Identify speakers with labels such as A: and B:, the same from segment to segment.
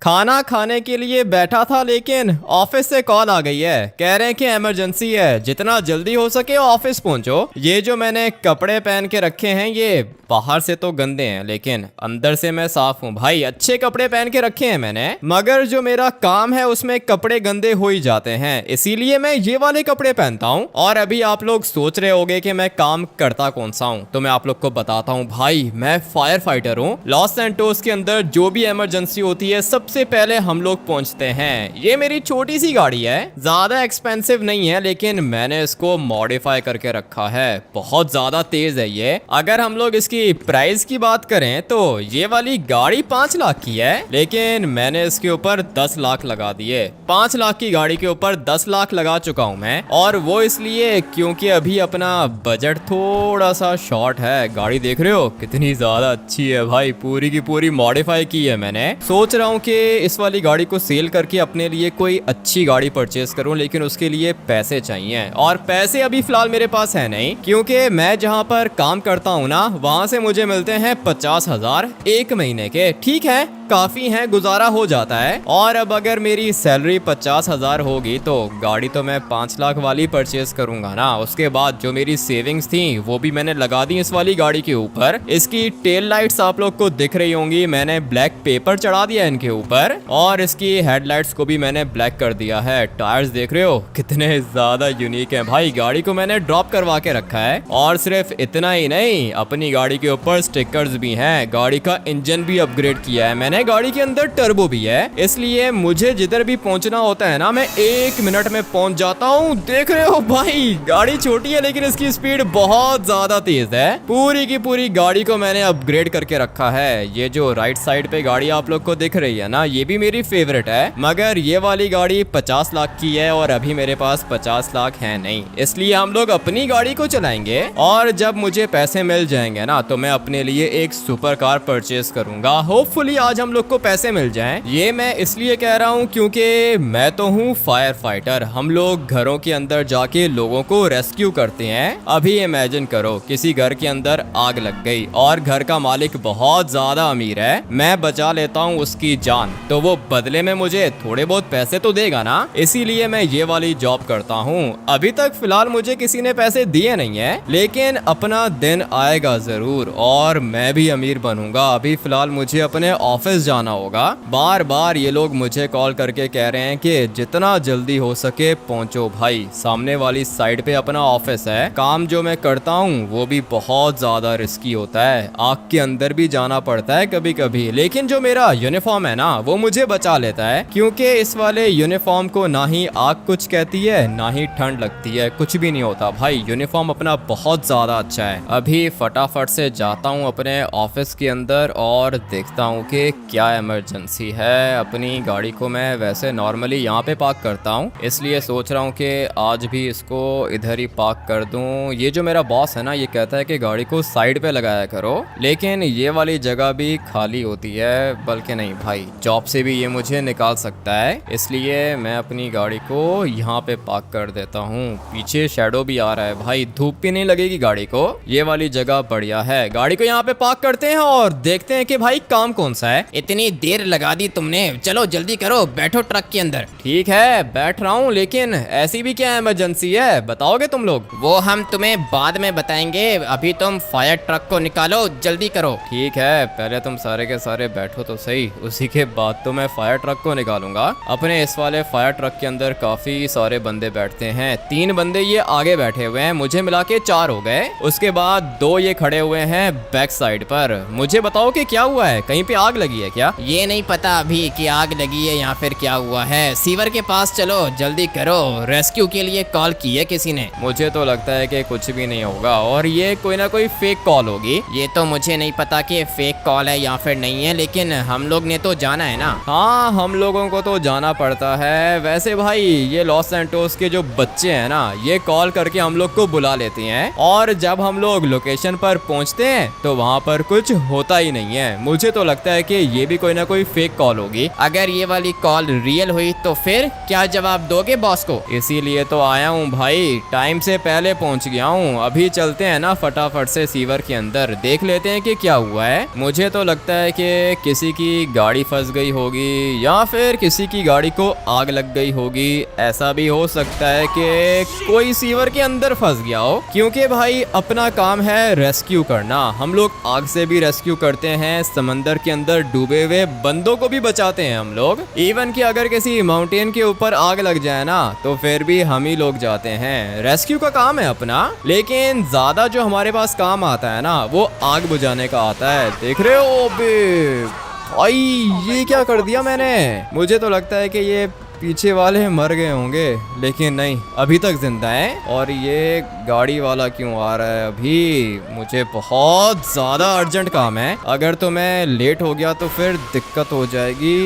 A: खाना खाने के लिए बैठा था लेकिन ऑफिस से कॉल आ गई है। कह रहे हैं कि इमरजेंसी है, जितना जल्दी हो सके ऑफिस पहुंचो। ये जो मैंने कपड़े पहन के रखे हैं ये बाहर से तो गंदे हैं लेकिन अंदर से मैं साफ हूँ भाई। अच्छे कपड़े पहन के रखे हैं मैंने, मगर जो मेरा काम है उसमें कपड़े गंदे हो ही जाते हैं, इसीलिए मैं ये वाले कपड़े पहनता हूँ। और अभी आप लोग सोच रहे होंगे कि मैं काम करता कौन सा हूँ, तो मैं आप लोग को बताता हूँ भाई। मैं फायर फाइटर हूँ। लॉस सैंटोस के अंदर जो भी इमरजेंसी होती है सबसे पहले हम लोग पहुंचते हैं। ये मेरी छोटी सी गाड़ी है, ज्यादा एक्सपेंसिव नहीं है लेकिन मैंने इसको मॉडिफाई करके रखा है। बहुत ज्यादा तेज है ये। अगर हम लोग इसकी प्राइस की बात करें तो ये वाली गाड़ी 5 लाख की है, लेकिन मैंने इसके ऊपर 10 लाख लगा दिए। 5 लाख की गाड़ी के ऊपर 10 लाख लगा चुका हूं मैं, और वो इसलिए क्योंकि अभी अपना बजट थोड़ा सा शॉर्ट है। गाड़ी देख रहे हो कितनी ज्यादा अच्छी है भाई, पूरी की पूरी मॉडिफाई की है मैंने। सोच रहा हूँ कि इस वाली गाड़ी को सेल करके अपने लिए कोई अच्छी गाड़ी परचेस करूँ, लेकिन उसके लिए पैसे चाहिए, और पैसे अभी फिलहाल मेरे पास है नहीं, क्योंकि मैं जहाँ पर काम करता हूँ ना वहाँ से मुझे मिलते हैं 50,000 एक महीने के। ठीक है, काफी है, गुजारा हो जाता है। और अब अगर मेरी सैलरी 50,000 होगी तो गाड़ी तो मैं 5 लाख वाली परचेस करूंगा ना। उसके बाद जो मेरी सेविंग्स थी वो भी मैंने लगा दी इस वाली गाड़ी के ऊपर। इसकी टेल लाइट्स आप लोग को दिख रही होंगी, मैंने ब्लैक पेपर चढ़ा दिया इनके ऊपर, और इसकी हेडलाइट्स को भी मैंने ब्लैक कर दिया है। टायर्स देख रहे हो कितने ज्यादा यूनिक है भाई। गाड़ी को मैंने ड्रॉप करवा के रखा है, और सिर्फ इतना ही नहीं, अपनी गाड़ी के ऊपर स्टिकर्स भी हैं। गाड़ी का इंजन भी अपग्रेड किया है मैंने, गाड़ी के अंदर टर्बो भी है, इसलिए मुझे जिधर भी पहुंचना होता है ना मैं 1 मिनट में पहुंच जाता हूं। देख रहे हो भाई, गाड़ी छोटी है लेकिन इसकी स्पीड बहुत ज्यादा तेज है। पूरी की पूरी गाड़ी को मैंने अपग्रेड करके रखा है। ये जो राइट साइड पे गाड़ी आप लोग को दिख रही है ना, ये भी मेरी फेवरेट है, मगर ये वाली गाड़ी 50 लाख की है और अभी मेरे पास 50 लाख है नहीं, इसलिए हम लोग अपनी गाड़ी को चलाएंगे। और जब मुझे पैसे मिल जाएंगे ना तो मैं अपने लिए एक सुपर कार परचेस करूंगा। होपफुली आज हम लोग को पैसे मिल जाएं। ये मैं इसलिए कह रहा हूँ क्योंकि मैं तो हूँ फायर फाइटर। हम लोग घरों के अंदर जाके लोगों को रेस्क्यू करते हैं। अभी इमेजिन करो किसी घर के अंदर आग लग गई और घर का मालिक बहुत ज्यादा अमीर है, मैं बचा लेता हूँ उसकी जान, तो वो बदले में मुझे थोड़े बहुत पैसे तो देगा ना, इसीलिए मैं ये वाली जॉब करता हूँ। अभी तक फिलहाल मुझे किसी ने पैसे दिए नहीं है, लेकिन अपना दिन आएगा जरूर और मैं भी अमीर बनूंगा। अभी फिलहाल मुझे अपने ऑफिस जाना होगा। बार बार ये लोग मुझे कॉल करके कह रहे हैं कि जितना जल्दी हो सके पहुंचो भाई, सामने वाली साइड पे अपना ऑफिस है। काम जो मैं करता हूँ वो भी बहुत ज्यादा रिस्की होता है, आग के अंदर भी जाना पड़ता है कभी कभी, लेकिन जो मेरा यूनिफॉर्म है ना वो मुझे बचा लेता है, क्योंकि इस वाले यूनिफॉर्म को ना ही आग कुछ कहती है ना ही ठंड लगती है, कुछ भी नहीं होता भाई। यूनिफॉर्म अपना बहुत ज्यादा अच्छा है। अभी फटाफट से जाता हूँ अपने ऑफिस के अंदर और देखता हूँ कि क्या इमरजेंसी है। अपनी गाड़ी को मैं वैसे नॉर्मली यहाँ पे पार्क करता हूँ, इसलिए सोच रहा हूँ कि आज भी इसको इधर ही पार्क कर दूँ। ये जो मेरा बॉस है ना ये कहता है कि गाड़ी को साइड पे लगाया करो, लेकिन ये वाली जगह भी खाली होती है, बल्कि नहीं भाई, जॉब से भी ये मुझे निकाल सकता है, इसलिए मैं अपनी गाड़ी को यहाँ पे पार्क कर देता हूँ। पीछे शैडो भी आ रहा है भाई, धूप भी नहीं लगेगी गाड़ी को। ये वाली जगह बढ़िया है, गाड़ी को यहाँ पे पार्क करते हैं और देखते हैं कि भाई काम कौन सा है।
B: इतनी देर लगा दी तुमने, चलो जल्दी करो, बैठो ट्रक के अंदर।
A: ठीक है बैठ रहा हूँ, लेकिन ऐसी भी क्या इमरजेंसी है बताओगे तुम लोग?
B: वो हम तुम्हें बाद में बताएंगे, अभी तुम फायर ट्रक को निकालो, जल्दी करो।
A: ठीक है, पहले तुम सारे के सारे बैठो तो सही, उसी के बाद तो मैं फायर ट्रक को निकालूंगा। अपने इस वाले फायर ट्रक के अंदर काफी सारे बंदे बैठते हैं, 3 बंदे ये आगे बैठे हुए हैं, मुझे मिला के 4 हो गए। उसके बाद 2 ये खड़े हुए हैं बैक साइड पर। मुझे बताओ कि क्या हुआ है, कहीं पे आग लगी है क्या?
B: ये नहीं पता अभी कि आग लगी है या फिर क्या हुआ है। सीवर के पास चलो, जल्दी करो, रेस्क्यू के लिए कॉल की है किसी ने।
A: मुझे तो लगता है कि कुछ भी नहीं होगा और ये कोई ना कोई फेक कॉल होगी।
B: ये तो मुझे नहीं पता कि फेक कॉल है या फिर नहीं है, लेकिन हम लोग ने तो जाना है ना।
A: हाँ, हम लोगों को तो जाना पड़ता है। वैसे भाई ये लॉस सैंटोस के जो बच्चे हैं ना ये कॉल करके हम लोग को बुला लेते हैं, और जब हम लोग लोकेशन पर पहुंचते हैं तो वहाँ पर कुछ होता ही नहीं है। मुझे तो लगता है कि ये भी कोई ना कोई फेक कॉल होगी।
B: अगर ये वाली कॉल रियल हुई तो फिर क्या जवाब दोगे बॉस को?
A: इसीलिए तो आया हूँ भाई, टाइम से पहले पहुँच गया हूँ। अभी चलते हैं ना फटाफट से सीवर के अंदर, देख लेते हैं कि क्या हुआ है। मुझे तो लगता है कि किसी की गाड़ी फंस गई होगी या फिर किसी की गाड़ी को आग लग गई होगी। ऐसा भी हो सकता है कि कोई सीवर के अंदर फंस गया हो, क्योंकि भाई अपना काम है रेस्क्यू करना। हम लोग आग से भी रेस्क्यू करते हैं, समंदर के अंदर डूबे हुए बंदों को भी बचाते हैं हम लोग। इवन कि अगर किसी माउंटेन के ऊपर आग लग जाए ना तो फिर भी हम ही लोग जाते हैं। रेस्क्यू का काम है अपना, लेकिन ज्यादा जो हमारे पास काम आता है ना वो आग बुझाने का आता है। देख रहे हो बे भाई, ये क्या कर दिया मैंने। मुझे तो लगता है कि ये पीछे वाले मर गए होंगे, लेकिन नहीं, अभी तक जिंदा हैं। और ये गाड़ी वाला क्यों आ रहा है अभी? मुझे बहुत ज़्यादा अर्जेंट काम है। अगर तो मैं लेट हो गया तो फिर दिक्कत हो जाएगी।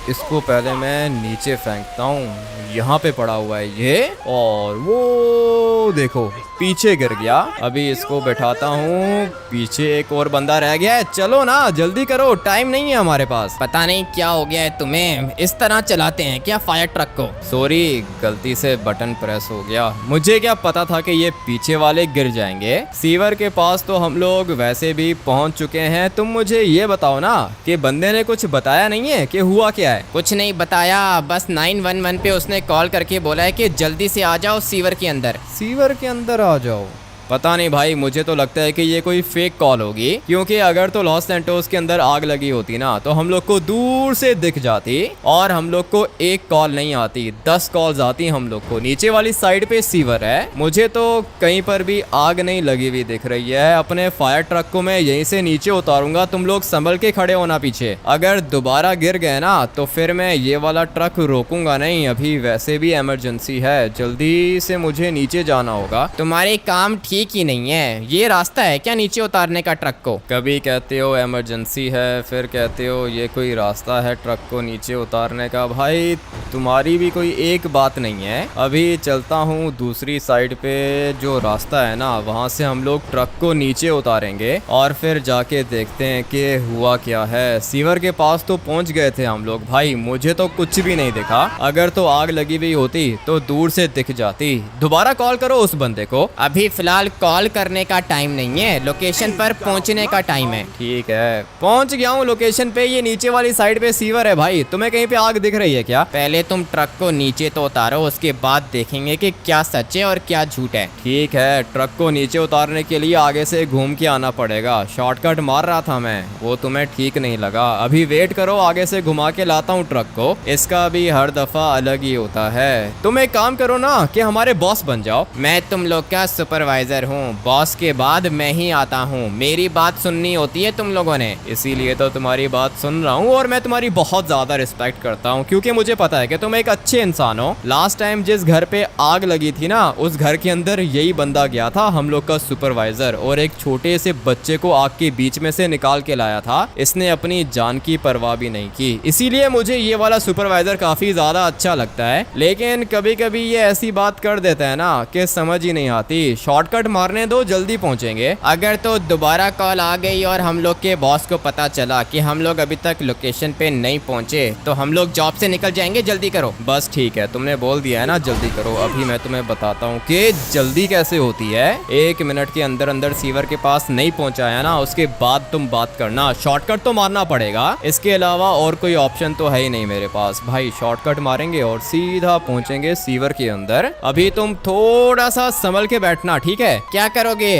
A: इसको पहले मैं नीचे फेंकता हूँ। यहाँ पे पड़ा हुआ है ये, और वो देखो पीछे गिर गया। अभी इसको बैठाता हूँ। पीछे एक और बंदा रह गया है। चलो ना, जल्दी करो, टाइम नहीं है हमारे पास।
B: पता नहीं क्या हो गया है तुम्हें, इस तरह चलाते हैं क्या फायर ट्रक को?
A: सॉरी, गलती से बटन प्रेस हो गया। मुझे क्या पता था कि ये पीछे वाले गिर जाएंगे। सीवर के पास तो हम लोग वैसे भी पहुंच चुके हैं। तुम मुझे ये बताओ ना कि बंदे ने कुछ बताया नहीं है कि हुआ क्या है?
B: कुछ नहीं बताया, बस 911 पे उसने कॉल करके बोला है कि जल्दी से आ जाओ सीवर के अंदर।
A: सीवर के अंदर आ जाओ? पता नहीं भाई, मुझे तो लगता है कि ये कोई फेक कॉल होगी, क्योंकि अगर तो लॉस सैंटोस के अंदर आग लगी होती ना तो हम लोग को दूर से दिख जाती और हम लोग को एक कॉल नहीं आती, 10 कॉल्स आती हम लोग को। नीचे वाली साइड पे सीवर है, मुझे तो कहीं पर भी आग नहीं लगी हुई दिख रही है। अपने फायर ट्रक को मैं यहीं से नीचे उतारूंगा, तुम लोग संभल के खड़े होना पीछे। अगर दोबारा गिर गए ना तो फिर मैं ये वाला ट्रक रोकूंगा नहीं। अभी वैसे भी इमरजेंसी है, जल्दी से मुझे नीचे जाना होगा।
B: तुम्हारे काम ठीक ही नहीं है। ये रास्ता है क्या नीचे उतारने का ट्रक को?
A: कभी कहते हो इमरजेंसी है, फिर कहते हो ये कोई रास्ता है ट्रक को नीचे उतारने का। भाई तुम्हारी भी कोई एक बात नहीं है। अभी चलता हूँ दूसरी साइड पे, जो रास्ता है ना वहाँ से हम लोग ट्रक को नीचे उतारेंगे और फिर जाके देखते हैं कि हुआ क्या है। सीवर के पास तो पहुँच गए थे हम लोग भाई, मुझे तो कुछ भी नहीं दिखा। अगर तो आग लगी हुई होती तो दूर से दिख जाती। दोबारा कॉल करो उस बंदे को।
B: अभी फिलहाल कॉल करने का टाइम नहीं है, लोकेशन पर पहुंचने का टाइम है।
A: ठीक है, पहुंच गया हूँ लोकेशन पे। ये नीचे वाली साइड पे सीवर है भाई। तुम्हें कहीं पे आग दिख रही है क्या?
B: पहले तुम ट्रक को नीचे तो उतारो, उसके बाद देखेंगे कि क्या सच है और क्या झूठ है।
A: ठीक है, ट्रक को नीचे उतारने के लिए आगे से घूम के आना पड़ेगा। शॉर्टकट मार रहा था मैं, वो तुम्हें ठीक नहीं लगा। अभी वेट करो, आगे से घुमा के लाता हूँ ट्रक को। इसका भी हर दफा अलग ही होता है। तुम एक काम करो ना कि हमारे बॉस बन जाओ।
B: मैं तुम लोग का सुपरवाइजर हूँ, बॉस के बाद मैं ही आता हूँ। मेरी बात सुननी होती है तुम लोगों ने,
A: इसीलिए तो तुम्हारी बात सुन रहा हूँ और मैं तुम्हारी बहुत ज्यादा रिस्पेक्ट करता हूँ, क्योंकि मुझे पता है कि तुम एक अच्छे इंसान हो। लास्ट टाइम जिस घर पे आग लगी थी ना, उस घर के अंदर यही बंदा गया था, हम लोग का सुपरवाइजर, और एक छोटे से बच्चे को आग के बीच में से निकाल के लाया था। इसने अपनी जान की परवाह भी नहीं की। इसीलिए मुझे ये वाला सुपरवाइजर काफी ज्यादा अच्छा लगता है। लेकिन कभी कभी ये ऐसी बात कर देता है ना कि समझ ही नहीं आती। शॉर्टकट मारने दो, जल्दी पहुंचेंगे।
B: अगर तो दोबारा कॉल आ गई और हम लोग के बॉस को पता चला कि हम लोग अभी तक लोकेशन पे नहीं पहुंचे तो हम लोग जॉब से निकल जाएंगे। जल्दी करो।
A: बस ठीक है, तुमने बोल दिया है ना, जल्दी करो। अभी मैं तुम्हें बताता हूँ कि जल्दी कैसे होती है। 1 मिनट के अंदर अंदर सीवर के पास नहीं पहुंचाया ना, उसके बाद तुम बात करना। शॉर्टकट तो मारना पड़ेगा, इसके अलावा और कोई ऑप्शन तो है ही नहीं मेरे पास भाई। शॉर्टकट मारेंगे और सीधा पहुंचेंगे सीवर के अंदर। अभी तुम थोड़ा सा संभल के बैठना, ठीक है?
B: क्या करोगे?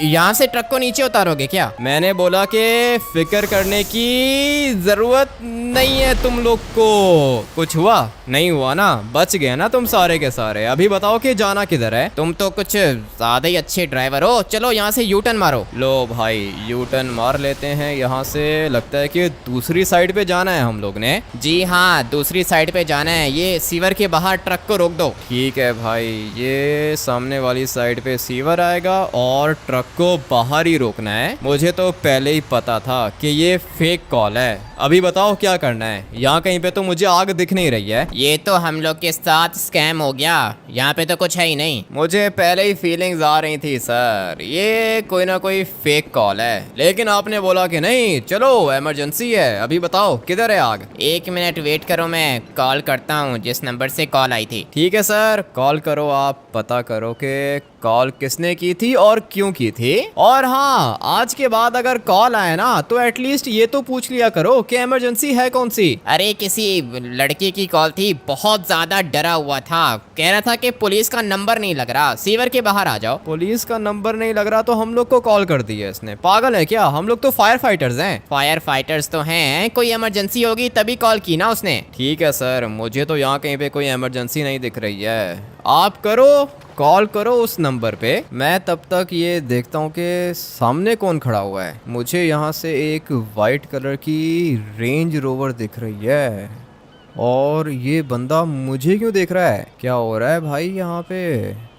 B: यहाँ से ट्रक को नीचे उतारोगे क्या?
A: मैंने बोला कि फिक्र करने की जरूरत नहीं है तुम लोग को। कुछ हुआ नहीं हुआ ना, बच गए ना तुम सारे के सारे। अभी बताओ कि जाना किधर है?
B: तुम तो कुछ ज्यादा ही अच्छे ड्राइवर हो। चलो यहाँ से यू टर्न मारो।
A: लो भाई, यू टर्न मार लेते हैं यहाँ से। लगता है कि दूसरी साइड पे जाना है हम लोग ने।
B: जी हाँ, दूसरी साइड पे जाना है। ये सीवर के बाहर ट्रक को रोक दो।
A: ठीक है भाई, ये सामने वाली साइड पे सीवर आएगा और ट्रक को बाहर ही रोकना है। मुझे तो पहले ही पता था कि ये फेक कॉल है। अभी बताओ क्या करना है? यहाँ कहीं पे तो मुझे आग दिख नहीं रही है।
B: ये तो हम लोग के साथ स्कैम हो गया, यहाँ पे तो कुछ है ही नहीं।
A: मुझे पहले ही फीलिंग्स आ रही थी सर, ये कोई ना कोई फेक कॉल है। लेकिन आपने बोला कि नहीं, चलो इमरजेंसी है। अभी बताओ किधर है आग?
B: 1 मिनट वेट करो, मैं कॉल करता हूँ जिस नंबर से कॉल आई थी।
A: ठीक है सर, कॉल करो। आप पता करो कि कॉल किसने की थी और क्यों की थी। और हाँ, आज के बाद अगर कॉल आए ना तो एटलीस्ट ये तो पूछ लिया करो कि इमरजेंसी है कौन सी।
B: अरे किसी लड़के की कॉल थी, बहुत ज्यादा डरा हुआ था, कह रहा था कि पुलिस का नंबर नहीं लग रहा, सीवर के बाहर आ जाओ।
A: पुलिस का नंबर नहीं लग रहा तो हम लोग को कॉल कर दी है इसने, पागल है क्या? हम लोग तो फायर फाइटर्स हैं।
B: फायर फाइटर्स तो हैं, कोई इमरजेंसी होगी तभी कॉल की ना उसने।
A: ठीक है सर, मुझे तो यहाँ कहीं पे कोई इमरजेंसी नहीं दिख रही है। आप करो, कॉल करो उस नंबर पे। मैं तब तक ये देखता हूँ कि सामने कौन खड़ा हुआ है। मुझे यहाँ से एक वाइट कलर की रेंज रोवर दिख रही है और ये बंदा मुझे क्यों देख रहा है? क्या हो रहा है भाई यहाँ पे?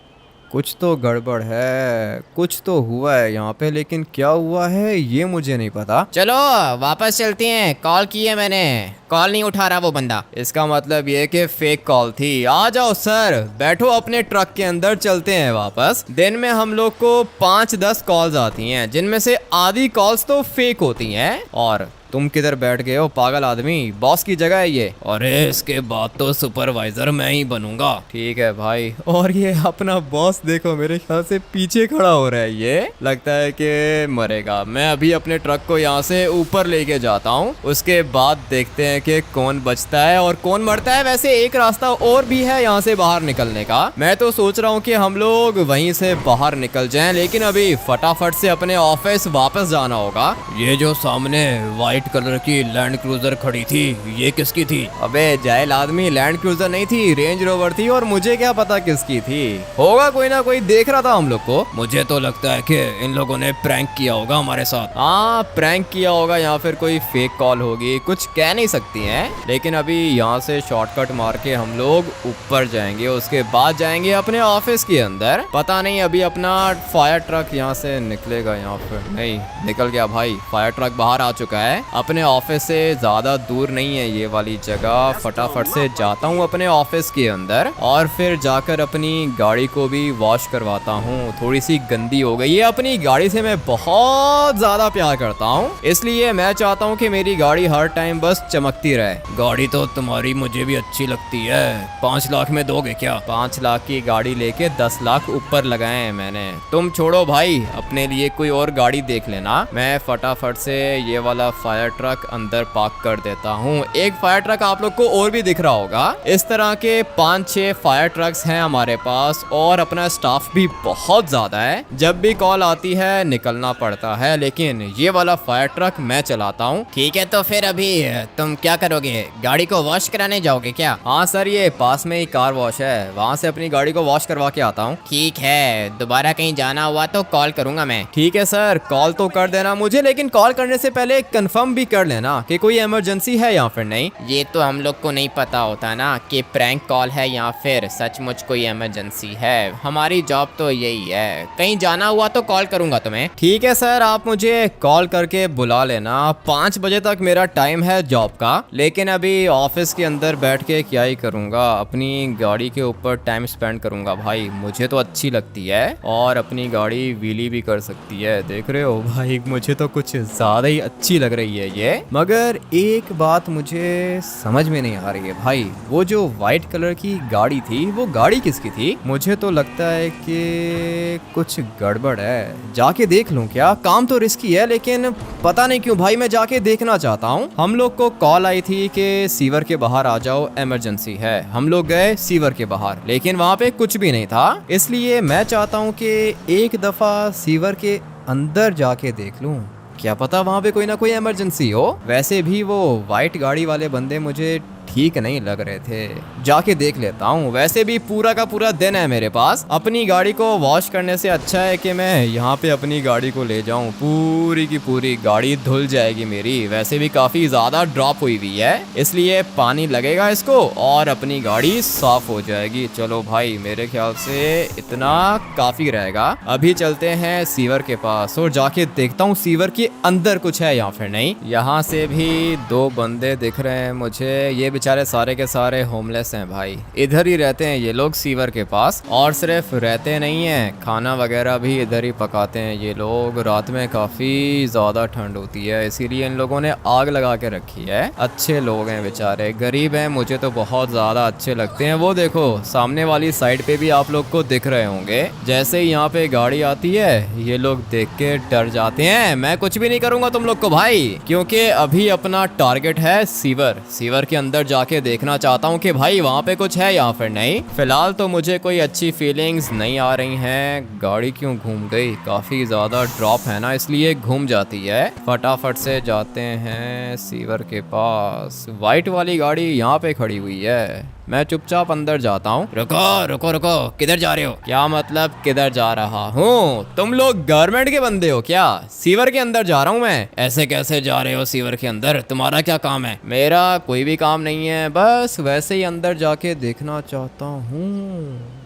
A: कुछ तो गड़बड़ है, कुछ तो हुआ है यहाँ पे, लेकिन क्या हुआ है ये मुझे नहीं पता।
B: चलो वापस चलते हैं, कॉल की है मैंने, कॉल नहीं उठा रहा वो बंदा।
A: इसका मतलब ये कि फेक कॉल थी। आ जाओ सर, बैठो अपने ट्रक के अंदर, चलते हैं वापस। दिन में हम लोग को 5-10 कॉल्स आती हैं, जिनमें से आधी कॉल्स तो फेक होती हैं। और तुम किधर बैठ गए हो पागल आदमी? बॉस की जगह है ये। अरे इसके बाद तो सुपरवाइजर मैं ही बनूंगा। ठीक है भाई। और ये अपना बॉस देखो, मेरे ख्याल से पीछे खड़ा हो रहा है, ये लगता है कि मरेगा। मैं अभी अपने ट्रक को यहाँ से ऊपर लेके जाता हूँ, उसके बाद देखते हैं कि कौन बचता है और कौन मरता है। वैसे एक रास्ता और भी है यहाँ से बाहर निकलने का। मैं तो सोच रहा हूँ कि हम लोग वहीं से बाहर निकल जाएं, लेकिन अभी फटाफट से अपने ऑफिस वापस जाना होगा। ये जो सामने वाइट कलर की लैंड क्रूजर खड़ी थी, ये किसकी थी? अबे जाहिल आदमी, लैंड क्रूजर नहीं थी, रेंज रोवर थी। और मुझे क्या पता किसकी थी, होगा कोई ना कोई देख रहा था हम लोग को। मुझे तो लगता है कि इन लोगों ने प्रैंक किया होगा हमारे साथ। हाँ, प्रैंक किया होगा या फिर कोई फेक कॉल होगी, कुछ कह नहीं सकती हैं। लेकिन अभी यहाँ से शॉर्टकट मार के हम लोग ऊपर जाएंगे, उसके बाद जाएंगे अपने ऑफिस के अंदर। पता नहीं अभी अपना फायर ट्रक यहाँ से निकलेगा, यहाँ पे नहीं निकल गया भाई, फायर ट्रक बाहर आ चुका है। अपने ऑफिस से ज्यादा दूर नहीं है ये वाली जगह। फटाफट से जाता हूँ अपने ऑफिस के अंदर और फिर जाकर अपनी गाड़ी को भी वॉश करवाता हूँ। थोड़ी सी गंदी हो गई है। अपनी गाड़ी से मैं बहुत ज्यादा प्यार करता हूँ, इसलिए मैं चाहता हूँ कि मेरी गाड़ी हर टाइम बस चमकती रहे। गाड़ी तो तुम्हारी मुझे भी अच्छी लगती है। 5 लाख में दोगे क्या? 5 लाख की गाड़ी लेके 10 लाख ऊपर लगाए हैं मैंने। तुम छोड़ो भाई, अपने लिए कोई और गाड़ी देख लेना। मैं फटाफट से ये वाला फायर ट्रक अंदर पार्क कर देता हूँ। एक फायर ट्रक आप लोग को और भी दिख रहा होगा। इस तरह के 5-6 फायर ट्रक्स हैं हमारे पास और अपना स्टाफ भी बहुत ज्यादा है। जब भी कॉल आती है निकलना पड़ता है, लेकिन ये वाला फायर ट्रक मैं चलाता हूँ।
B: ठीक है, तो फिर अभी तुम क्या करोगे? गाड़ी को वॉश कराने जाओगे क्या?
A: हाँ सर, ये पास में ही कार वॉश है, वहाँ से अपनी गाड़ी को वॉश करवा के आता हूँ।
B: ठीक है, दोबारा कहीं जाना हुआ तो कॉल करूंगा मैं।
A: ठीक है सर, कॉल तो कर देना मुझे, लेकिन कॉल करने से पहले कंफर्म भी कर लेना कि कोई इमरजेंसी है या फिर नहीं।
B: ये तो हम लोग को नहीं पता होता ना कि प्रैंक कॉल है या फिर सचमुच कोई इमरजेंसी है। हमारी जॉब तो यही है, कहीं जाना हुआ तो कॉल करूंगा तुम्हें।
A: ठीक है सर, आप मुझे कॉल करके बुला लेना। 5 बजे तक मेरा टाइम है जॉब का, लेकिन अभी ऑफिस के अंदर बैठ के क्या ही करूंगा, अपनी गाड़ी के ऊपर टाइम स्पेंड करूंगा भाई। मुझे तो अच्छी लगती है और अपनी गाड़ी व्हीली भी कर सकती है। देख रहे हो भाई, मुझे तो कुछ ज्यादा ही अच्छी लग रही है ये। मगर एक बात मुझे समझ में नहीं आ रही है भाई, वो जो वाइट कलर की गाड़ी थी वो गाड़ी किसकी थी? मुझे तो लगता है कि कुछ गड़बड़ है। जाके देख लूं क्या? काम तो रिस्की है, लेकिन पता नहीं क्यों भाई मैं जाके देखना चाहता हूँ। हम लोग को कॉल आई थी कि सीवर के बाहर आ जाओ, इमरजेंसी है। हम लोग गए सीवर के बाहर, लेकिन वहाँ पे कुछ भी नहीं था। इसलिए मैं चाहता हूँ कि एक दफा सीवर के अंदर जाके देख लूं, क्या पता वहाँ पे कोई ना कोई इमरजेंसी हो। वैसे भी वो वाइट गाड़ी वाले बंदे मुझे ठीक नहीं लग रहे थे, जाके देख लेता हूँ। वैसे भी पूरा का पूरा दिन है मेरे पास, अपनी गाड़ी को वॉश करने से अच्छा है कि मैं यहाँ पे अपनी गाड़ी को ले जाऊँ। पूरी की पूरी गाड़ी धुल जाएगी मेरी। वैसे भी काफी ज्यादा ड्रॉप हुई हुई है, इसलिए पानी लगेगा इसको और अपनी गाड़ी साफ हो जाएगी। चलो भाई, मेरे ख्याल से इतना काफी रहेगा। अभी चलते हैं सीवर के पास और जाके देखता हूँ सीवर के अंदर कुछ है या फिर नहीं। यहाँ से भी 2 बंदे दिख रहे हैं मुझे। ये बेचारे सारे के सारे होमलेस हैं भाई, इधर ही रहते हैं ये लोग सीवर के पास। और सिर्फ रहते नहीं हैं, खाना वगैरह भी इधर ही पकाते हैं ये लोग। रात में काफ़ी ज़्यादा ठंड होती है, इसीलिए इन लोगों ने आग लगा के रखी है। अच्छे लोग हैं बेचारे, गरीब हैं, मुझे तो बहुत ज़्यादा अच्छे लगते हैं। वो देखो सामने वाली साइड पे भी आप लोग को दिख रहे होंगे, जैसे ही यहाँ पे गाड़ी आती है ये लोग देख के डर जाते हैं। मैं कुछ भी नहीं करूँगा तुम लोग को भाई, क्योंकि अभी अपना टारगेट है सीवर। सीवर के अंदर जाके देखना चाहता हूँ कि भाई वहाँ पे कुछ है या फिर नहीं। फिलहाल तो मुझे कोई अच्छी फीलिंग्स नहीं आ रही हैं। गाड़ी क्यों घूम गई, काफ़ी ज़्यादा ड्रॉप है ना, इसलिए घूम जाती है। फटाफट से जाते हैं सीवर के पास। वाइट वाली गाड़ी यहाँ पे खड़ी हुई है, मैं चुपचाप अंदर जाता हूँ। रुको रुको रुको, किधर जा रहे हो? क्या मतलब किधर जा रहा हूँ? तुम लोग गवर्नमेंट के बंदे हो क्या? सीवर के अंदर जा रहा हूँ मैं। ऐसे कैसे जा रहे हो सीवर के अंदर? तुम्हारा क्या काम है? मेरा कोई भी काम नहीं है, बस वैसे ही अंदर जाके देखना चाहता हूँ।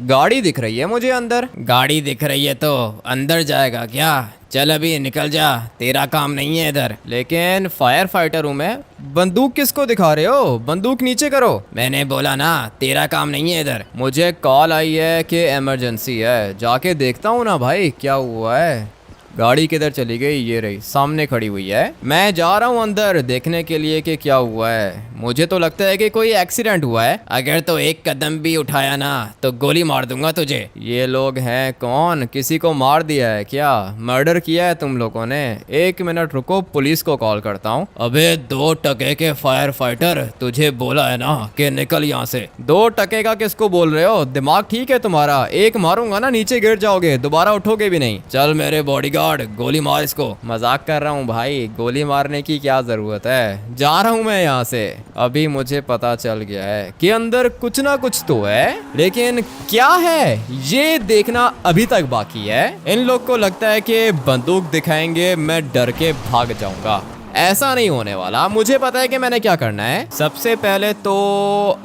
A: गाड़ी दिख रही है मुझे अंदर। गाड़ी दिख रही है तो अंदर जाएगा क्या? चल अभी निकल जा, तेरा काम नहीं है इधर। लेकिन फायर फाइटर हूँ मैं। बंदूक किसको दिखा रहे हो? बंदूक नीचे करो। मैंने बोला ना तेरा काम नहीं है इधर। मुझे कॉल आई है कि इमरजेंसी है, जाके देखता हूँ ना भाई क्या हुआ है। गाड़ी किधर चली गई? ये रही सामने खड़ी हुई है। मैं जा रहा हूँ अंदर देखने के लिए कि क्या हुआ है। मुझे तो लगता है कि कोई एक्सीडेंट हुआ है। अगर तो एक कदम भी उठाया ना तो गोली मार दूंगा तुझे। ये लोग हैं कौन? किसी को मार दिया है क्या? मर्डर किया है तुम लोगों ने? एक मिनट रुको, पुलिस को कॉल करता हूँ। अबे 2 टके के फायर फाइटर, तुझे बोला है ना कि निकल यहाँ से। 2 टके का किसको बोल रहे हो? दिमाग ठीक है तुम्हारा? एक मारूंगा ना नीचे गिर जाओगे, दोबारा उठोगे भी नहीं। चल मेरे बॉडीगार्ड, गोली मार इसको। मजाक कर रहा हूँ भाई, गोली मारने की क्या जरूरत है। जा रहा हूँ मैं यहाँ से। अभी मुझे पता चल गया है कि अंदर कुछ ना कुछ तो है, लेकिन क्या है ये देखना अभी तक बाकी है। इन लोग को लगता है कि बंदूक दिखाएंगे मैं डर के भाग जाऊंगा। ऐसा नहीं होने वाला। मुझे पता है कि मैंने क्या करना है। सबसे पहले तो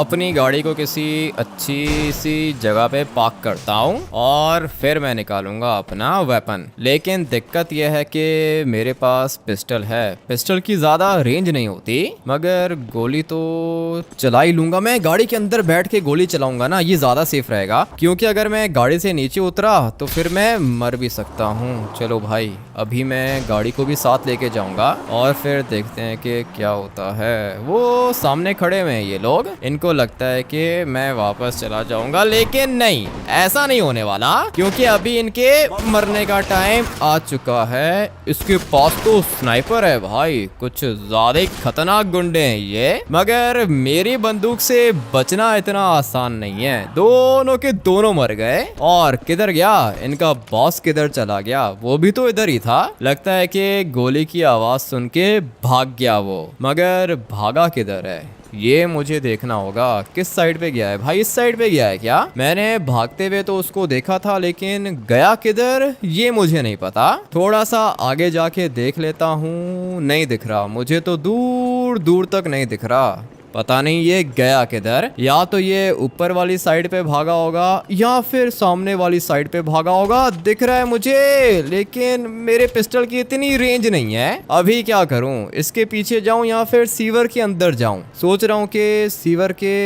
A: अपनी गाड़ी को किसी अच्छी सी जगह पे पार्क करता हूँ और फिर मैं निकालूंगा अपना वेपन। लेकिन दिक्कत यह है कि मेरे पास पिस्टल है। पिस्टल की ज़्यादा रेंज नहीं होती, मगर गोली तो चला ही लूंगा। मैं गाड़ी के अंदर बैठ के गोली चलाऊंगा ना, ये ज़्यादा सेफ रहेगा, क्योंकि अगर मैं गाड़ी से नीचे उतरा तो फिर मैं मर भी सकता हूँ। चलो भाई, अभी मैं गाड़ी को भी साथ लेके जाऊंगा और फिर देखते हैं कि क्या होता है। वो सामने खड़े हुए हैं ये लोग, इनको लगता है कि मैं वापस चला जाऊंगा, लेकिन नहीं, ऐसा नहीं होने वाला, क्योंकि अभी इनके मरने का टाइम आ चुका है। इसके पास तो स्नाइपर है भाई, कुछ ज्यादा ही खतरनाक गुंडे हैं ये, मगर मेरी बंदूक से बचना इतना आसान नहीं है। दोनों के दोनों मर गए। और किधर गया इनका बॉस? किधर चला गया? वो भी तो इधर ही था। लगता है कि गोली की आवाज सुन के भाग गया वो, मगर भागा किधर है ये मुझे देखना होगा। किस साइड पे गया है भाई? इस साइड पे गया है क्या? मैंने भागते हुए तो उसको देखा था, लेकिन गया किधर ये मुझे नहीं पता। थोड़ा सा आगे जाके देख लेता हूँ। नहीं दिख रहा मुझे तो, दूर दूर तक नहीं दिख रहा। पता नहीं ये गया किधर। या तो ये ऊपर वाली साइड पे भागा होगा या फिर सामने वाली साइड पे भागा होगा। दिख रहा है मुझे, लेकिन मेरे पिस्टल की इतनी रेंज नहीं है। अभी क्या करूं? इसके पीछे जाऊं या फिर सीवर के अंदर जाऊं? सोच रहा हूं कि सीवर के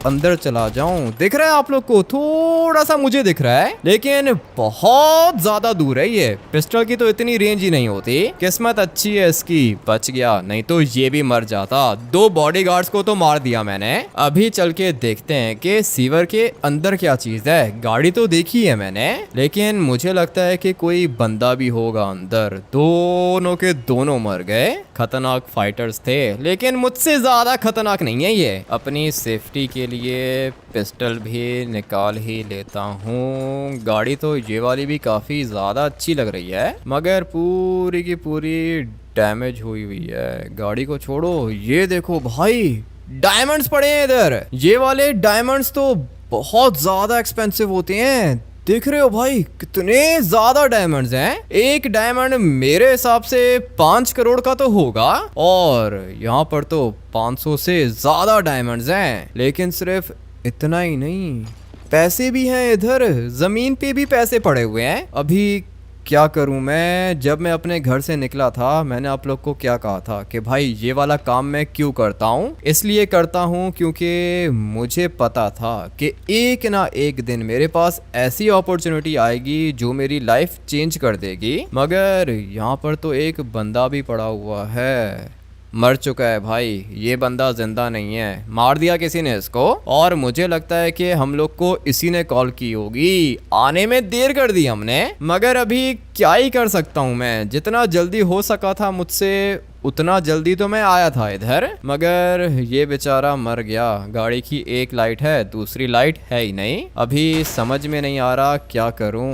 A: अंदर चला जाऊं। दिख रहा है आप लोग को? थोड़ा सा मुझे दिख रहा है, लेकिन बहुत ज्यादा दूर है ये। पिस्टल की तो इतनी रेंज ही नहीं होती। किस्मत अच्छी है इसकी, बच गया, नहीं तो ये भी मर जाता। 2 बॉडीगार्ड्स को तो मार दिया मैंने। अभी चल के देखते हैं कि सीवर के अंदर क्या चीज है। गाड़ी तो देखी है मैंने, लेकिन मुझे लगता है कि कोई बंदा भी होगा अंदर। दोनों के दोनों मर गए। खतरनाक फाइटर्स थे, लेकिन मुझसे ज्यादा खतरनाक नहीं है ये। अपनी सेफ्टी के लिए पिस्टल भी निकाल ही लेता हूँ। गाड़ी तो ये वाली भी काफ़ी ज़्यादा अच्छी लग रही है, मगर पूरी की पूरी डैमेज हुई हुई है। गाड़ी को छोड़ो, ये देखो भाई, डायमंड्स पड़े हैं इधर। ये वाले डायमंड्स तो बहुत ज़्यादा एक्सपेंसिव होते हैं। देख रहे हो भाई कितने ज्यादा डायमंड्स हैं। एक डायमंड मेरे हिसाब से 5 करोड़ का तो होगा, और यहाँ पर तो 500 से ज्यादा डायमंड्स हैं। लेकिन सिर्फ इतना ही नहीं, पैसे भी हैं इधर। जमीन पे भी पैसे पड़े हुए हैं। अभी क्या करूं मैं। जब मैं अपने घर से निकला था मैंने आप लोग को क्या कहा था कि भाई ये वाला काम मैं क्यों करता हूं। इसलिए करता हूं क्योंकि मुझे पता था कि एक ना एक दिन मेरे पास ऐसी अपॉर्चुनिटी आएगी जो मेरी लाइफ चेंज कर देगी। मगर यहाँ पर तो एक बंदा भी पड़ा हुआ है, मर चुका है भाई। ये बंदा जिंदा नहीं है, मार दिया किसी ने इसको। और मुझे लगता है कि हम लोग को इसी ने कॉल की होगी। आने में देर कर दी हमने, मगर अभी क्या ही कर सकता हूँ मैं। जितना जल्दी हो सका था मुझसे उतना जल्दी तो मैं आया था इधर, मगर ये बेचारा मर गया। गाड़ी की एक लाइट है, दूसरी लाइट है ही नहीं। अभी समझ में नहीं आ रहा क्या करूं।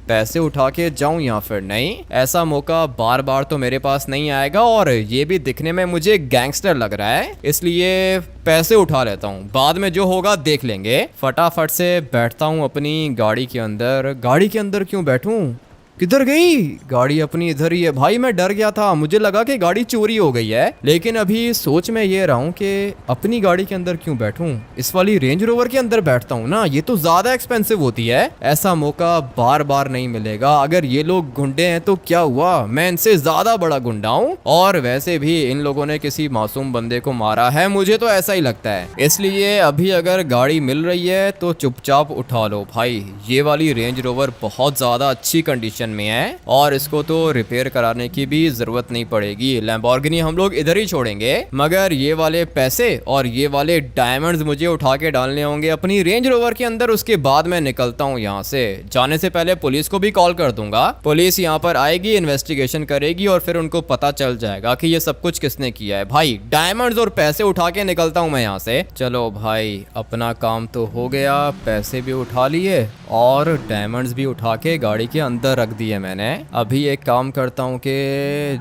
A: पैसे उठा के जाऊं या फिर नहीं। ऐसा मौका बार बार तो मेरे पास नहीं आएगा और ये भी दिखने में मुझे गैंगस्टर लग रहा है, इसलिए पैसे उठा लेता हूँ। बाद में जो होगा देख लेंगे। फटाफट से बैठता हूँ अपनी गाड़ी के अंदर। गाड़ी के अंदर क्यों बैठूं? किधर गई गाड़ी? अपनी इधर ही है भाई। मैं डर गया था, मुझे लगा कि गाड़ी चोरी हो गई है। लेकिन अभी सोच में ये रहा हूँ कि अपनी गाड़ी के अंदर क्यों बैठूं, इस वाली रेंज रोवर के अंदर बैठता हूँ ना। ये तो ज्यादा एक्सपेंसिव होती है। ऐसा मौका बार बार नहीं मिलेगा। अगर ये लोग गुंडे हैं तो क्या हुआ, मैं इनसे ज्यादा बड़ा गुंडा हूँ। और वैसे भी इन लोगों ने किसी मासूम बंदे को मारा है, मुझे तो ऐसा ही लगता है। इसलिए अभी अगर गाड़ी मिल रही है तो चुपचाप उठा लो भाई। ये वाली रेंज रोवर बहुत ज्यादा अच्छी कंडीशन में है और इसको तो रिपेयर कराने की भी जरूरत नहीं पड़ेगी। लैम्बोर्गिनी हम लोग इधर ही छोड़ेंगे, मगर ये वाले पैसे और ये वाले डायमंड्स मुझे उठा के डालने होंगे अपनी रेंज रोवर के अंदर। उसके बाद मैं निकलता हूँ यहाँ से। जाने से पहले पुलिस को भी कॉल कर दूंगा। पुलिस यहाँ पर आएगी, इन्वेस्टिगेशन करेगी और फिर उनको पता चल जाएगा कि ये सब कुछ किसने किया है। भाई डायमंड्स और पैसे उठा के निकलता हूँ मैं यहाँ से। चलो भाई, अपना काम तो हो गया। पैसे भी उठा लिए और डायमंड्स भी उठा के गाड़ी के अंदर रख दिए मैंने। अभी एक काम करता हूँ कि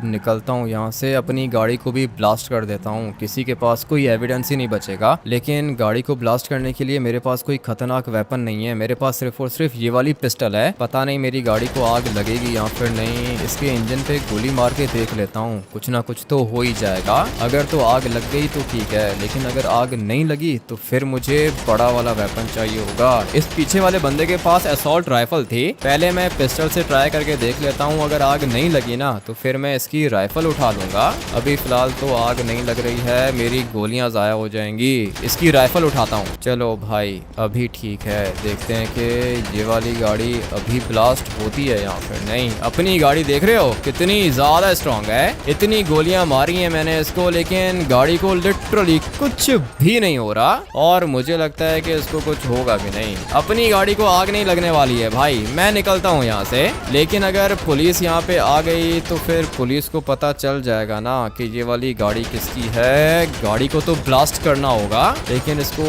A: निकलता हूँ यहाँ से, अपनी गाड़ी को भी ब्लास्ट कर देता हूँ। किसी के पास कोई एविडेंस ही नहीं बचेगा। लेकिन गाड़ी को ब्लास्ट करने के लिए मेरे पास कोई खतरनाक वेपन नहीं है। मेरे पास सिर्फ और सिर्फ ये वाली पिस्टल है। पता नहीं मेरी गाड़ी को आग लगेगी या फिर नहीं। इसके इंजन पे गोली मार के देख लेता हूँ, कुछ ना कुछ तो हो ही जाएगा। अगर तो आग लग गई तो ठीक है, लेकिन अगर आग नहीं लगी तो फिर मुझे बड़ा वाला वेपन चाहिए होगा। इस पीछे वाले बंदे के पास असॉल्ट राइफल थी। पहले मैं पिस्टल से ट्राई करके देख लेता हूँ। अगर आग नहीं लगी ना तो फिर मैं इसकी राइफल उठा लूंगा। अभी फिलहाल तो आग नहीं लग रही है, मेरी गोलियां जाया हो जाएंगी। इसकी राइफल उठाता हूँ। चलो भाई, अभी ठीक है। देखते हैं कि ये वाली गाड़ी अभी ब्लास्ट होती है या फिर नहीं। अपनी गाड़ी देख रहे हो कितनी ज्यादा स्ट्रांग है। इतनी गोलियां मारी हैं मैंने इसको, लेकिन गाड़ी को लिटरली कुछ भी नहीं हो रहा। और मुझे लगता है कि इसको कुछ होगा भी नहीं। अपनी गाड़ी को आग नहीं लगने वाली है भाई। मैं निकलता हूँ यहाँ से। लेकिन अगर पुलिस यहाँ पे आ गई तो फिर पुलिस को पता चल जाएगा ना कि ये वाली गाड़ी किसकी है। गाड़ी को तो ब्लास्ट करना होगा, लेकिन इसको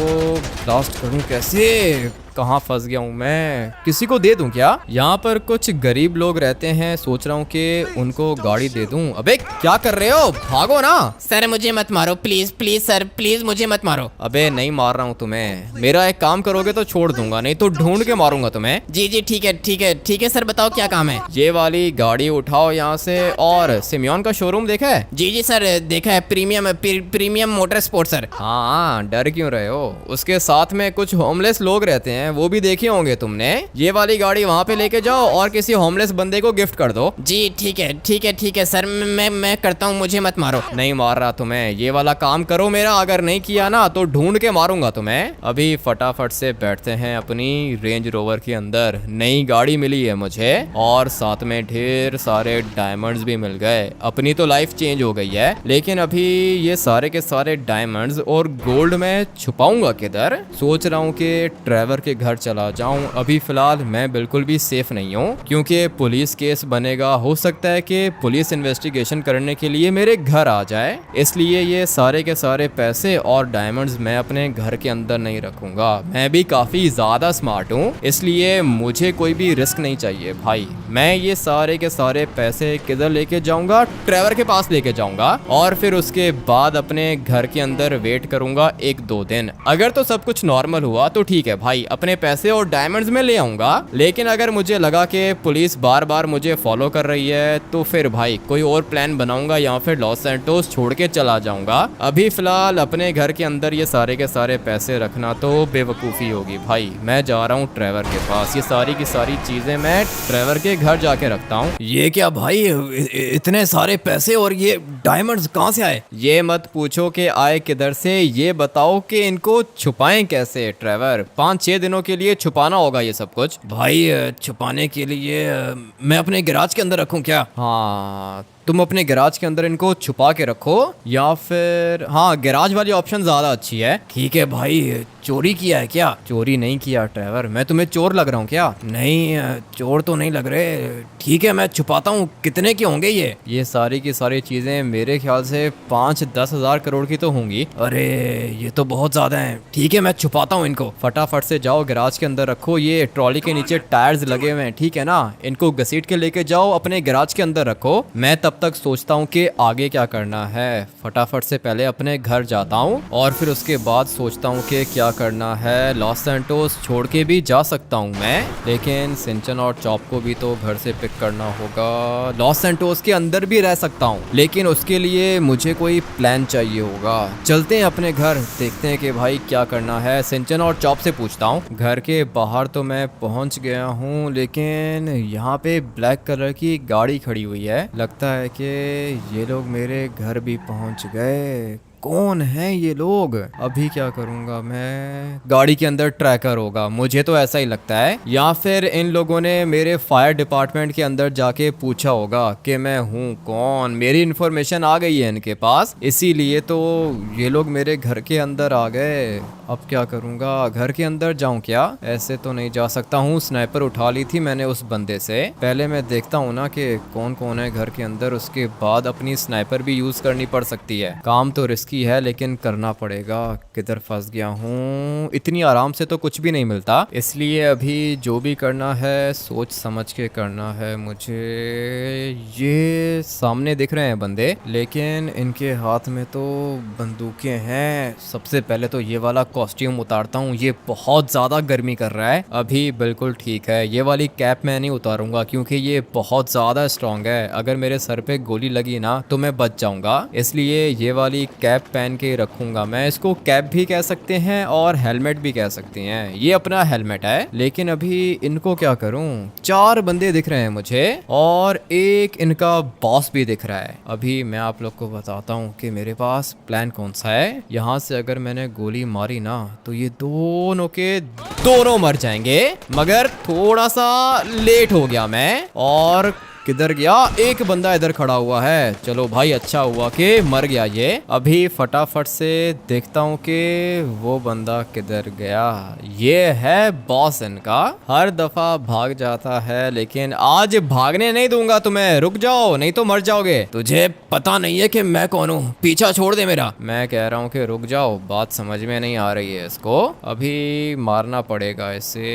A: ब्लास्ट करूं कैसे? कहाँ फंस गया हूँ मैं? किसी को दे दूं क्या? यहाँ पर कुछ गरीब लोग रहते हैं, सोच रहा हूँ कि उनको गाड़ी दे दूं। अबे क्या कर रहे हो? भागो ना।
B: सर मुझे मत मारो, प्लीज प्लीज सर, प्लीज मुझे मत मारो।
A: अबे नहीं मार रहा हूँ तुम्हें। मेरा एक काम करोगे तो छोड़ दूंगा, नहीं तो ढूंढ के मारूंगा तुम्हें।
B: जी जी ठीक है ठीक है ठीक है सर, बताओ क्या काम है।
A: ये वाली गाड़ी उठाओ यहाँ से। और सिमियोन का शोरूम देखा है?
B: जी जी सर देखा है, प्रीमियम मोटर स्पोर्ट सर।
A: हाँ, डर क्यों रहे हो? उसके साथ में कुछ होमलेस लोग रहते हैं, वो भी देखे होंगे तुमने। ये वाली गाड़ी वहाँ पे लेके जाओ और किसी होमलेस बंदे को गिफ्ट कर दो।
B: जी ठीक है ठीक है ठीक है सर, मैं करता हूँ, मुझे मत मारो।
A: नहीं मार रहा तुम्हें, ये वाला काम करो मेरा। अगर नहीं किया ना तो ढूंढ के मारूंगा तुम्हें। अभी फटाफट से बैठते हैं अपनी रेंज रोवर के अंदर। नई गाड़ी मिली है मुझे और साथ में ढेर सारे डायमंड्स भी मिल गए। अपनी तो लाइफ चेंज हो गई है। लेकिन अभी ये सारे के सारे डायमंड्स और गोल्ड में छुपाऊंगा किधर? सोच रहा हूँ कि ट्रेवर के घर चला जाऊं। अभी फिलहाल मैं बिल्कुल भी सेफ नहीं हूँ, क्योंकि पुलिस केस बनेगा। हो सकता है कि पुलिस इन्वेस्टिगेशन करने के लिए मेरे घर आ जाए। इसलिए ये सारे के सारे पैसे और डायमंड्स मैं अपने घर के अंदर नहीं रखूंगा। मैं भी काफी ज्यादा स्मार्ट हूँ, इसलिए मुझे कोई भी रिस्क नहीं चाहिए भाई। मैं ये सारे के सारे पैसे किधर लेके जाऊंगा? ट्रेवर के पास लेके जाऊंगा और फिर उसके बाद अपने घर के अंदर वेट करूंगा 1-2 दिन। अगर तो सब कुछ नॉर्मल हुआ तो ठीक है भाई, अपने पैसे और डायमंड्स में ले आऊंगा। लेकिन अगर मुझे लगा कि पुलिस बार बार मुझे फॉलो कर रही है तो फिर भाई कोई और प्लान बनाऊंगा या फिर लॉस सैंटोस छोड़ के चला जाऊंगा। अभी फिलहाल अपने घर के अंदर ये सारे के सारे पैसे रखना तो बेवकूफ़ी होगी भाई। मैं जा रहा हूँ ट्रेवर के पास, ये सारी की सारी चीज़ें मैं ट्रेवर के घर जाके रखता हूँ। ये क्या भाई, इतने सारे पैसे और ये डायमंड्स कहाँ से आए? ये मत पूछो कि आए किधर से, ये बताओ कि इनको छुपाएं कैसे ट्रेवर। 5-6 दिनों के लिए छुपाना होगा ये सब कुछ। भाई छुपाने के लिए मैं अपने गैराज के अंदर रखूं क्या? हाँ, तुम अपने गैराज के अंदर इनको छुपा के रखो, या फिर हाँ गैराज वाली ऑप्शन ज़्यादा अच्छी है। ठीक है भाई, चोरी किया है क्या? चोरी नहीं किया ट्रेवर, मैं तुम्हें चोर लग रहा हूँ क्या? नहीं, चोर तो नहीं लग रहे। ठीक है, मैं छुपाता हूँ। कितने के होंगे ये सारी की सारी चीज़ें मेरे ख्याल से 5-10 हज़ार करोड़ की तो होंगी। अरे ये तो बहुत ज़्यादा है। ठीक है, मैं छुपाता हूँ इनको। फटाफट से जाओ गैराज के अंदर रखो, ये ट्रॉली के नीचे टायर्स लगे हुए हैं, ठीक है ना? इनको घसीट के लेके जाओ अपने गैराज के अंदर रखो। मैं तब तक सोचता हूँ कि आगे क्या करना है। फटाफट से पहले अपने घर जाता हूँ और फिर उसके बाद सोचता हूँ कि क्या करना है। लॉस सैंटोस छोड़ के भी जा सकता हूँ मैं, लेकिन सिंचन और चॉप को भी तो घर से पिक करना होगा। लॉस सैंटोस के अंदर भी रह सकता हूँ, लेकिन उसके लिए मुझे कोई प्लान चाहिए होगा। चलते हैं अपने घर, देखते हैं कि भाई क्या करना है। सिंचन और चॉप से पूछता हूँ। घर के बाहर तो मैं पहुँच गया हूँ, लेकिन यहाँ पे ब्लैक कलर की गाड़ी खड़ी हुई है। लगता है कि ये लोग मेरे घर भी पहुंच गए। कौन हैं ये लोग? अभी क्या करूंगा मैं? गाड़ी के अंदर ट्रैकर होगा, मुझे तो ऐसा ही लगता है। या फिर इन लोगों ने मेरे फायर डिपार्टमेंट के अंदर जाके पूछा होगा कि मैं हूँ कौन। मेरी इन्फॉर्मेशन आ गई है इनके पास, इसीलिए तो ये लोग मेरे घर के अंदर आ गए। अब क्या करूंगा? घर के अंदर जाऊं क्या? ऐसे तो नहीं जा सकता हूँ। स्नाइपर उठा ली थी मैंने उस बंदे से। पहले मैं देखता हूँ ना कि कौन कौन है घर के अंदर, उसके बाद अपनी स्नाइपर भी यूज करनी पड़ सकती है। काम तो रिस्की है लेकिन करना पड़ेगा। किधर फंस गया हूँ? इतनी आराम से तो कुछ भी नहीं मिलता, इसलिए अभी जो भी करना है सोच समझ के करना है मुझे। ये सामने दिख रहे हैं बंदे, लेकिन इनके हाथ में तो बंदूकें हैं। सबसे पहले तो ये वाला कॉस्ट्यूम उतारता हूँ, ये बहुत ज़्यादा गर्मी कर रहा है अभी। बिल्कुल ठीक है, ये वाली कैप मैं नहीं उतारूंगा क्योंकि ये बहुत ज़्यादा स्ट्रॉन्ग है। अगर मेरे सर पे गोली लगी ना तो मैं बच जाऊंगा, इसलिए ये वाली कैप पहन के रखूंगा मैं। इसको कैप भी कह सकते हैं और हेलमेट भी कह सकते हैं। ये अपना हेलमेट है, लेकिन अभी इनको क्या करूं? 4 बंदे दिख रहे हैं मुझे और एक इनका बॉस भी दिख रहा है। अभी मैं आप लोग को बताता हूँ कि मेरे पास प्लान कौन सा है। यहाँ से अगर मैंने गोली मारी ना तो ये दोनों के दोनों मर जाएंगे, मगर थोड़ा सा लेट हो गया मैं। और किधर गया? एक बंदा इधर खड़ा हुआ है। चलो भाई, अच्छा हुआ कि मर गया ये। अभी फटाफट से देखता हूँ कि वो बंदा किधर गया। ये है बॉस इनका, हर दफा भाग जाता है, लेकिन आज भागने नहीं दूंगा तुम्हें। रुक जाओ नहीं तो मर जाओगे। तुझे पता नहीं है कि मैं कौन हूँ? पीछा छोड़ दे मेरा। मैं कह रहा हूँ कि रुक जाओ, बात समझ में नहीं आ रही है इसको। अभी मारना पड़ेगा इसे।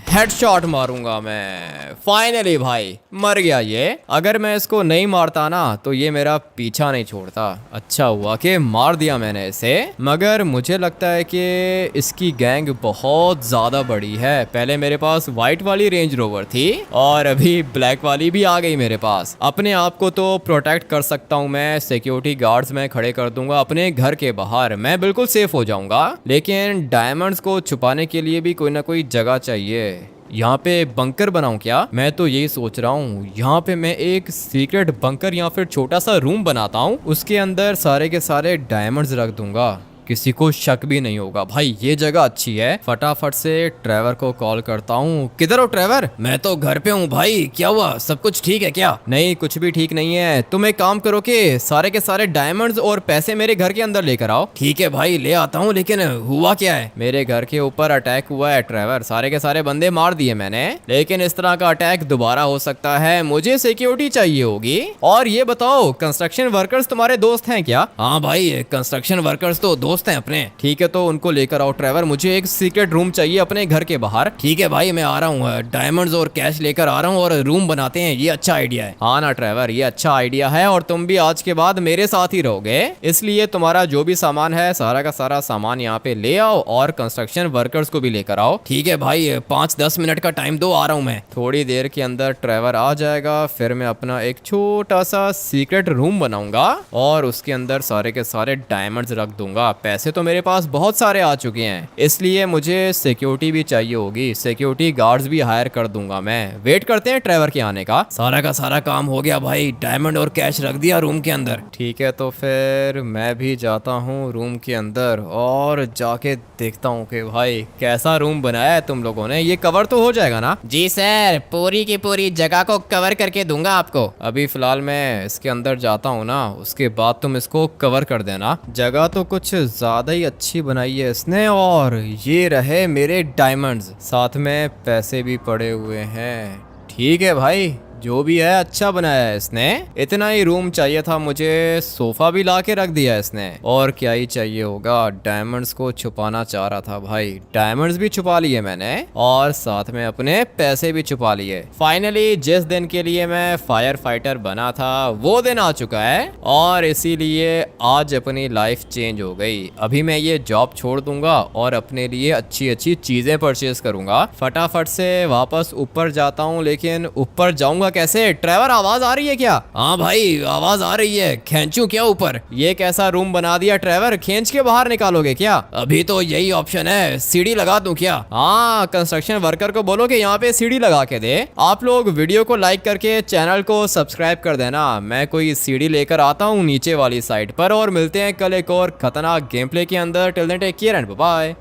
A: हेडशॉट मारूंगा मैं। फाइनली भाई मर गया ये। अगर मैं इसको नहीं मारता ना तो ये मेरा पीछा नहीं छोड़ता। अच्छा हुआ कि मार दिया मैंने इसे, मगर मुझे लगता है कि इसकी गैंग बहुत ज्यादा बड़ी है। पहले मेरे पास व्हाइट वाली रेंज रोवर थी और अभी ब्लैक वाली भी आ गई मेरे पास। अपने आप को तो प्रोटेक्ट कर सकता हूँ मैं। सिक्योरिटी गार्ड्स मैं खड़े कर दूंगा अपने घर के बाहर, मैं बिल्कुल सेफ हो जाऊंगा। लेकिन डायमंड्स को छुपाने के लिए भी कोई ना कोई जगह चाहिए। यहाँ पे बंकर बनाऊं क्या? मैं तो यही सोच रहा हूँ, यहाँ पे मैं एक सीक्रेट बंकर या फिर छोटा सा रूम बनाता हूँ। उसके अंदर सारे के सारे डायमंड्स रख दूंगा, किसी को शक भी नहीं होगा। भाई ये जगह अच्छी है। फटाफट से ट्रेवर को कॉल करता हूँ। किधर हो ट्रेवर? मैं तो घर पे हूँ भाई। क्या हुआ? सब कुछ ठीक है क्या? नहीं, कुछ भी ठीक नहीं है। तुम एक काम करो कि सारे के सारे डायमंड्स और पैसे मेरे घर के अंदर लेकर आओ। ठीक है भाई, ले आता हूँ। लेकिन हुआ क्या है? मेरे घर के ऊपर अटैक हुआ है ट्रेवर। सारे के सारे बंदे मार दिए मैंने, लेकिन इस तरह का अटैक दोबारा हो सकता है। मुझे सिक्योरिटी चाहिए होगी। और ये बताओ, कंस्ट्रक्शन वर्कर्स तुम्हारे दोस्त हैं क्या? हाँ भाई, कंस्ट्रक्शन वर्कर्स तो दोस्त दोस्त हैं अपने। ठीक है, तो उनको लेकर आओ ट्रेवर, मुझे एक सीक्रेट रूम चाहिए अपने घर के बाहर। ठीक है भाई, मैं आ रहा हूँ, डायमंड्स और कैश लेकर आ रहा हूँ और रूम बनाते हैं, ये अच्छा आइडिया है। हाँ ना ट्रेवर, ये अच्छा आइडिया है और तुम भी आज के बाद मेरे साथ ही रहोगे, इसलिए तुम्हारा जो भी सामान है सारा का सारा सामान यहाँ पे ले आओ और कंस्ट्रक्शन वर्कर्स को भी लेकर आओ। ठीक है भाई, 5-10 मिनट का टाइम दो, आ रहा हूँ मैं। थोड़ी देर के अंदर ट्रेवर आ जाएगा, फिर मैं अपना एक छोटा सा सीक्रेट रूम बनाऊंगा और उसके अंदर सारे के सारे डायमंड्स रख दूंगा। पैसे तो मेरे पास बहुत सारे आ चुके हैं, इसलिए मुझे सिक्योरिटी भी चाहिए होगी, सिक्योरिटी गार्ड्स भी हायर कर दूंगा मैं। वेट करते हैं ट्रेवर के आने का। सारा का सारा काम हो गया भाई, डायमंड और कैश रख दिया रूम के अंदर। ठीक है, तो फिर मैं भी जाता हूँ रूम के अंदर और जाके देखता हूँ कि भाई कैसा रूम बनाया है तुम लोगों ने। ये कवर तो हो जाएगा ना?
B: जी सर, पूरी की पूरी जगह को कवर करके दूंगा आपको।
A: अभी फिलहाल मैं इसके अंदर जाता हूँ ना, उसके बाद तुम इसको कवर कर देना। जगह तो कुछ ज्यादा ही अच्छी बनाई है इसने और ये रहे मेरे डायमंड्स, साथ में पैसे भी पड़े हुए हैं। ठीक है भाई, जो भी है अच्छा बनाया है इसने। इतना ही रूम चाहिए था मुझे, सोफा भी ला के रख दिया इसने। और क्या ही चाहिए होगा, डायमंड्स को छुपाना चाह रहा था भाई, डायमंड्स भी छुपा लिए मैंने और साथ में अपने पैसे भी छुपा लिए। फाइनली जिस दिन के लिए मैं फायर फाइटर बना था वो दिन आ चुका है और इसीलिए आज अपनी लाइफ चेंज हो गई। अभी मैं ये जॉब छोड़ दूंगा और अपने लिए अच्छी अच्छी चीजें परचेज करूंगा। फटाफट से वापस ऊपर जाता हूँ, लेकिन ऊपर जाऊंगा कैसे? ट्रेवर, आवाज आ रही है क्या? हाँ भाई, आवाज आ रही है। खींचूं क्या ऊपर? ये कैसा रूम बना दिया ट्रेवर, खींच के बाहर निकालोगे क्या? अभी तो यही ऑप्शन है, सीढ़ी लगा दूं क्या? हाँ, कंस्ट्रक्शन वर्कर को बोलो कि यहाँ पे सीढ़ी लगा के दे। आप लोग वीडियो को लाइक करके चैनल को सब्सक्राइब कर देना। मैं कोई सीढ़ी लेकर आता हूँ नीचे वाली साइड पर और मिलते हैं कल एक और खतरनाक गेम प्ले के अंदर। Till then take care and bye bye.